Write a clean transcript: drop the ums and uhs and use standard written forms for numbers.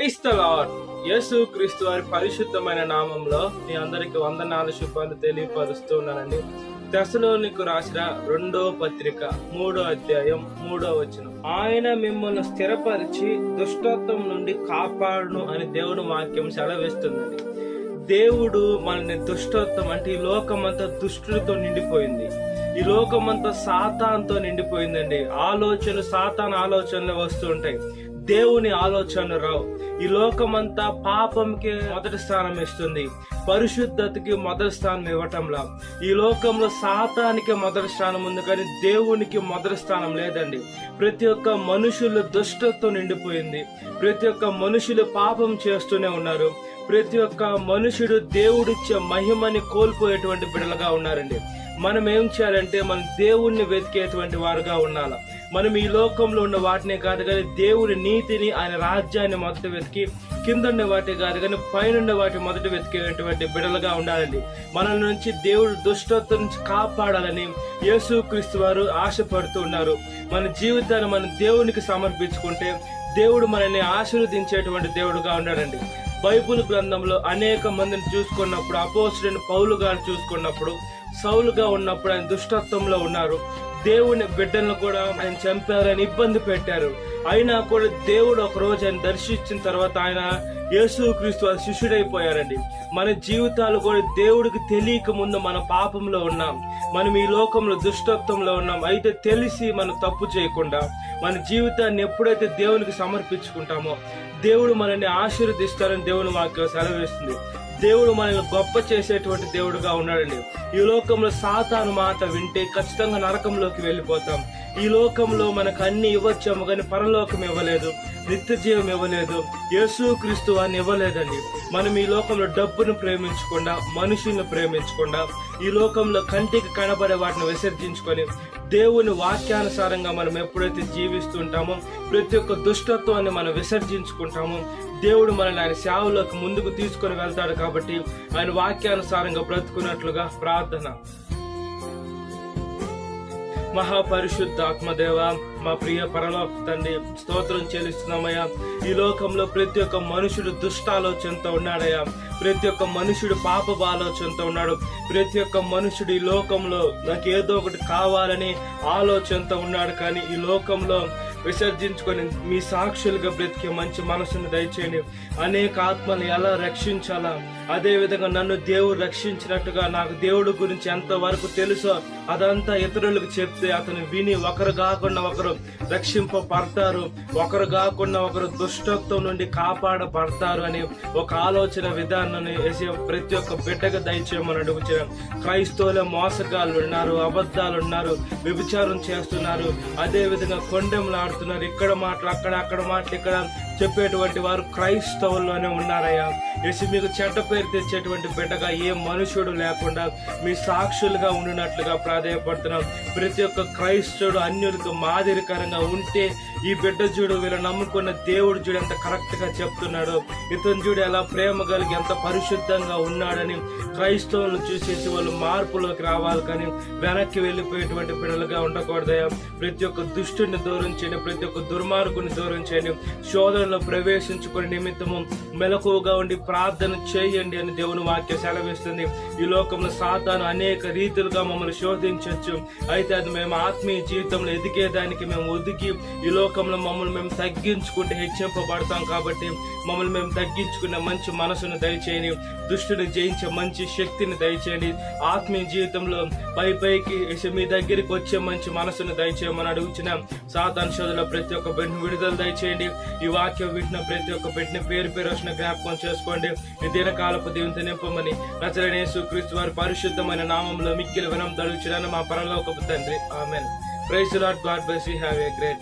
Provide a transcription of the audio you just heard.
Praise the lord. యేసు క్రీస్తు వారి పరిశుద్ధమైన నామంలో మీ అందరికి వందనాలు శుభాలు తెలియపరుస్తూ ఉన్నానండి. తెస్సలోనికు రాసిన 2వ పత్రిక 3వ అధ్యాయం 3వ వచనం. ఆయన మిమ్మల్ని స్థిరపరిచి దుష్టత్వం నుండి కాపాడును అని దేవుని వాక్యం సెలవిస్తుందండి. దేవుడు మనల్ని దుష్టత్వం అంటే ఈ లోకమంతా దుష్టులతో నిండిపోయింది. ఈ లోకమంతా సాతానుతో నిండిపోయిందండి. సాతాను ఆలోచనలు వస్తూ ఉంటాయి, దేవుని ఆలోచనలు రావు. ఈ లోకమంతా పాపంకి మొదటి స్థానం ఇస్తుంది, పరిశుద్ధతకి మొదటి స్థానం ఇవ్వటంలా. ఈ లోకంలో సాతానికి మొదటి స్థానం ఉంది, కానీ దేవునికి మొదటి స్థానం లేదండి. ప్రతి ఒక్క మనుషులు దుష్టతో నిండిపోయింది. ప్రతి ఒక్క మనుషులు పాపం చేస్తూనే ఉన్నారు. ప్రతి ఒక్క మనుషుడు దేవుడిచ్చే మహిమని కోల్పోయేటువంటి బిడ్డలుగా ఉన్నారండి. మనం ఏం చేయాలంటే మనం దేవుణ్ణి వెతికేటువంటి వారుగా ఉండాలి. మనం ఈ లోకంలో ఉన్న వాటినే కాదు కానీ దేవుని నీతిని, ఆయన రాజ్యాన్ని మొదట వెతికి, కింద ఉండే వాటి కాదు కానీ పైన వాటి మొదట వెతికేటువంటి బిడ్డలుగా ఉండాలండి. మన నుంచి దేవుడు దుష్టత్వం నుంచి కాపాడాలని యేసుక్రీస్తు వారు ఆశపడుతూ ఉన్నారు. మన జీవితాన్ని మనం దేవునికి సమర్పించుకుంటే దేవుడు మనల్ని ఆశీర్వదించేటువంటి దేవుడుగా ఉన్నాడండి. బైబుల్ గ్రంథంలో అనేక మందిని చూసుకున్నప్పుడు, అపోస్తలుడైన పౌలు గారు చూసుకున్నప్పుడు, సౌలుగా ఉన్నప్పుడు ఆయన దుష్టత్వంలో ఉన్నారు. దేవుని బిడ్డలను కూడా ఆయన చంపారని ఇబ్బంది పెట్టారు. అయినా కూడా దేవుడు ఒక రోజు ఆయన దర్శించిన తర్వాత ఆయన యేసుక్రీస్తు శిష్యుడైపోయారండి. మన జీవితాలు కూడా దేవుడికి తెలియక ముందు మన పాపంలో ఉన్నాం, మనం ఈ లోకంలో దుష్టత్వంలో ఉన్నాం. అయితే తెలిసి మనం తప్పు చేయకుండా మన జీవితాన్ని ఎప్పుడైతే దేవునికి సమర్పించుకుంటామో దేవుడు మనల్ని ఆశీర్వదిస్తారని దేవుని వాక్యం సెలవిస్తుంది. దేవుడు మనల్ని గొప్ప చేసేటువంటి దేవుడుగా ఉన్నాడండి. ఈ లోకంలో సాతాను మాట వింటే ఖచ్చితంగా నరకంలోకి వెళ్ళిపోతాం. ఈ లోకంలో మనకు అన్ని ఇవ్వచ్చాము కానీ పరలోకం ఇవ్వలేదు, నిత్య జీవం ఇవ్వలేదు, యేసుక్రీస్తు వారిని ఇవ్వలేదండి. మనం ఈ లోకంలో డబ్బును ప్రేమించకుండా, మనుషులను ప్రేమించకుండా, ఈ లోకంలో కంటికి కనబడే వాటిని విసర్జించుకొని దేవుని వాక్యానుసారంగా మనం ఎప్పుడైతే జీవిస్తుంటామో, ప్రతి ఒక్క దుష్టత్వాన్ని మనం విసర్జించుకుంటామో, దేవుడు మనల్ని ఆయన సేవలోకి ముందుకు తీసుకొని వెళ్తాడు. కాబట్టి ఆయన వాక్యానుసారంగా బ్రతుకున్నట్లుగా ప్రార్థన. మహాపరిశుద్ధ ఆత్మదేవ, మా ప్రియ పరలోక తండ్రి, స్తోత్రం చెల్లిస్తున్నామయ్యా. ఈ లోకంలో ప్రతి ఒక్క మనుషుడు దుష్ట ఆలోచనతో ఉన్నాడయ్యా. ప్రతి ఒక్క మనుషుడు పాపపు ఆలోచనతో ఉన్నాడు. ప్రతి ఒక్క మనుషుడు ఈ లోకంలో నాకు ఏదో ఒకటి కావాలని ఆలోచనతో ఉన్నాడు. కానీ ఈ లోకంలో విసర్జించుకొని మీ సాక్షులుగా బ్రతికే మంచి మనసును దయచేయండి. అనేక ఆత్మలు ఎలా రక్షించాలా, అదే విధంగా నన్ను దేవుడు రక్షించినట్టుగా నాకు దేవుడు గురించి ఎంత వరకు తెలుసో అదంతా ఇతరులకు చెప్తే అతను విని ఒకరు కాకుండా ఒకరు రక్షింపబడతారు, ఒకరు కాకుండా ఒకరు దుష్టత్వం నుండి కాపాడబడతారు అని ఒక ఆలోచన విధానాన్ని ప్రతి ఒక్క బిడ్డగా దయచేయమని అడుగుతున్నాం. క్రైస్తవుల మోసగాళ్ళు ఉన్నారు, అబద్ధాలు ఉన్నారు, వ్యభిచారం చేస్తున్నారు, అదే విధంగా కొండెంలు ఆడుతున్నారు. ఇక్కడ మాటలు అక్కడ మాటలు ఇక్కడ చెప్పేటువంటి వారు క్రైస్తవుల్లోనే ఉన్నారయ్యా. మీకు చెడ్డ పేరు తెచ్చేటువంటి బిడ్డగా ఏ మనుషుడు లేకుండా మీ సాక్షులుగా ఉండినట్లుగా ప్రాధాన్యపడుతున్నాం. ప్రతి ఒక్క క్రైస్తవుడు అన్యులకు మాదిరికరంగా ఉంటే ఈ బిడ్డ చూడు, వీళ్ళు నమ్ముకున్న దేవుడు చూడు ఎంత కరెక్ట్ గా చెప్తున్నాడు, ఇతను చూడు ఎలా ప్రేమ కలిగి ఎంత పరిశుద్ధంగా ఉన్నాడని క్రైస్తవులను చూసేసి వాళ్ళు మార్పులోకి రావాలి. కానీ వెనక్కి వెళ్ళిపోయేటువంటి బిడ్డలుగా ఉండకూడదయా. ప్రతి ఒక్క దుష్టుని దూరం చేయండి, ప్రతి ఒక్క దుర్మార్గుని దూరం చేయండి. శోధనలో ప్రవేశించుకునే నిమిత్తము మెలకువగా ఉండి ప్రార్థన చేయండి అని దేవుని వాక్యం సెలవిస్తుంది. ఈ లోకంలో సాతాను అనేక రీతులుగా మమ్మల్ని శోధించవచ్చు. అయితే అది మేము ఆత్మీయ జీవితంలో ఎదిగేదానికి మేము ఒదిగి ఈ లోకంలో మమ్మల్ని మేము తగ్గించుకుంటే హెచ్చింపబడతాం. కాబట్టి మమ్మల్ని మేము తగ్గించుకునే మంచి మనసును దయచేయండి, దుష్టుని జయించే మంచి శక్తిని దయచేయండి. ఆత్మీయ జీవితంలో పైకి మీ దగ్గరికి వచ్చే మంచి మనసును దయచేయమని అడుగుతున్నాం. సాతాను శోధనలో ప్రతి ఒక్క బిడ్డను విడుదల దయచేయండి. ఈ వాక్యం వింటున్న ప్రతి ఒక్క బిడ్డని పేరు వచ్చిన జ్ఞాపకం చేసుకోండి. ఈ దినకాలపు దీవెనతో నింపమని నజరేయుడైన యేసుక్రీస్తు వారి పరిశుద్ధమైన నామంలో మిక్కిలి వినమ్రత అడుగుచున్నాను మా పరలోకపు తండ్రి. ఆమేన్. Praise the lord. God bless you. Have a great day.